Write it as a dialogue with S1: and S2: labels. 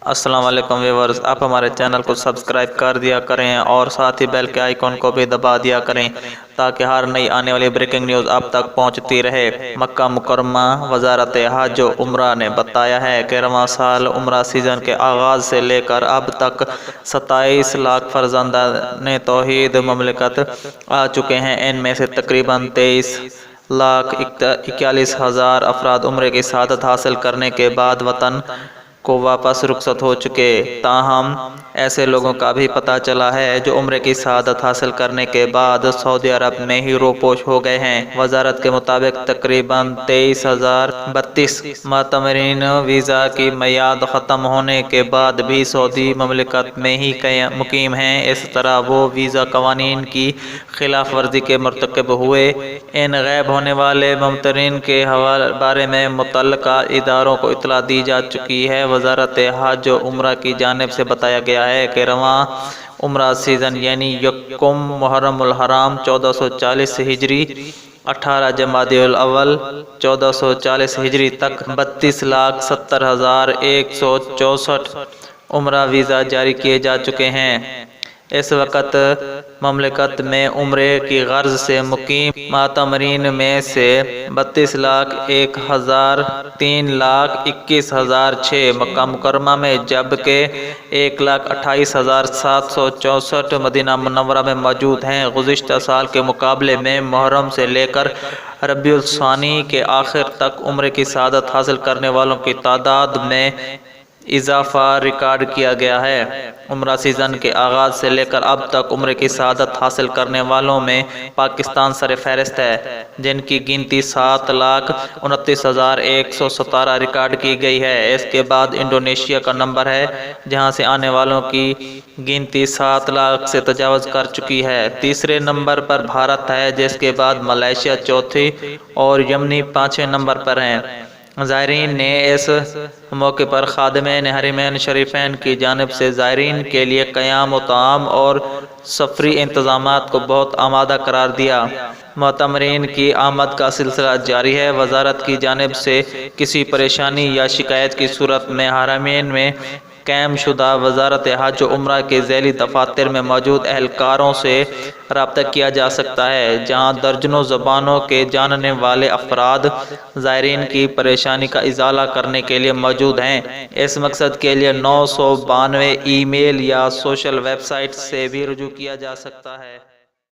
S1: السلام علیکم ویورز، آپ ہمارے چینل کو سبسکرائب کر دیا کریں اور ساتھ ہی بیل کے آئیکن کو بھی دبا دیا کریں تاکہ ہر نئی آنے والی بریکنگ نیوز آپ تک پہنچتی رہے۔ مکہ مکرمہ وزارت حج و عمرہ نے بتایا ہے کہ رواں سال عمرہ سیزن کے آغاز سے لے کر اب تک 27 لاکھ فرزندان توحید مملکت آ چکے ہیں۔ ان میں سے تقریباً 23,41,000 افراد عمرے کی سعادت حاصل کرنے کے بعد وطن کو واپس رخصت ہو چکے۔ تاہم ایسے لوگوں کا بھی پتہ چلا ہے جو عمرے کی سعادت حاصل کرنے کے بعد سعودی عرب میں ہی روپوش ہو گئے ہیں۔ وزارت کے مطابق تقریباً 23,032 معتمرین ویزا کی میعاد ختم ہونے کے بعد بھی سعودی مملکت میں ہی مقیم ہیں۔ اس طرح وہ ویزا قوانین کی خلاف ورزی کے مرتکب ہوئے۔ ان غائب ہونے والے معتمرین کے بارے میں متعلقہ اداروں کو اطلاع دی جا چکی ہے۔ وزارت حج و عمرہ کی جانب سے بتایا گیا ہے کہ رواں عمرہ سیزن یعنی یکم محرم الحرام 1440 ہجری 18 جمادی الاول 1440 ہجری تک 32,70,164 عمرہ ویزا جاری کیے جا چکے ہیں۔ اس وقت مملکت میں عمرے کی غرض سے مقیم معتمرین میں سے 32,01,000 3,21,006 مکہ مکرمہ میں جبکہ 1,28,764 مدینہ منورہ میں موجود ہیں۔ گزشتہ سال کے مقابلے میں محرم سے لے کر ربیع الثانی کے آخر تک عمرے کی سعادت حاصل کرنے والوں کی تعداد میں اضافہ ریکارڈ کیا گیا ہے۔ عمرہ سیزن کے آغاز سے لے کر اب تک عمرے کی سعادت حاصل کرنے والوں میں پاکستان سر فہرست ہے، جن کی گنتی 7,29,117 ریکارڈ کی گئی ہے۔ اس کے بعد انڈونیشیا کا نمبر ہے، جہاں سے آنے والوں کی گنتی 7 لاکھ سے تجاوز کر چکی ہے۔ تیسرے نمبر پر بھارت ہے، جس کے بعد ملائیشیا چوتھی اور یمن پانچویں نمبر پر ہیں۔ زائرین نے اس موقع پر خادمین حرمین شریفین کی جانب سے زائرین کے لیے قیام و طعام اور سفری انتظامات کو بہت آمادہ قرار دیا۔ معتمرین کی آمد کا سلسلہ جاری ہے۔ وزارت کی جانب سے کسی پریشانی یا شکایت کی صورت میں حرمین میں قائم شدہ وزارت حج و عمرہ کے ذیلی دفاتر میں موجود اہلکاروں سے رابطہ کیا جا سکتا ہے، جہاں درجنوں زبانوں کے جاننے والے افراد زائرین کی پریشانی کا ازالہ کرنے کے لیے موجود ہیں۔ اس مقصد کے لیے 992 ای میل یا سوشل ویب سائٹ سے بھی رجوع کیا جا سکتا ہے۔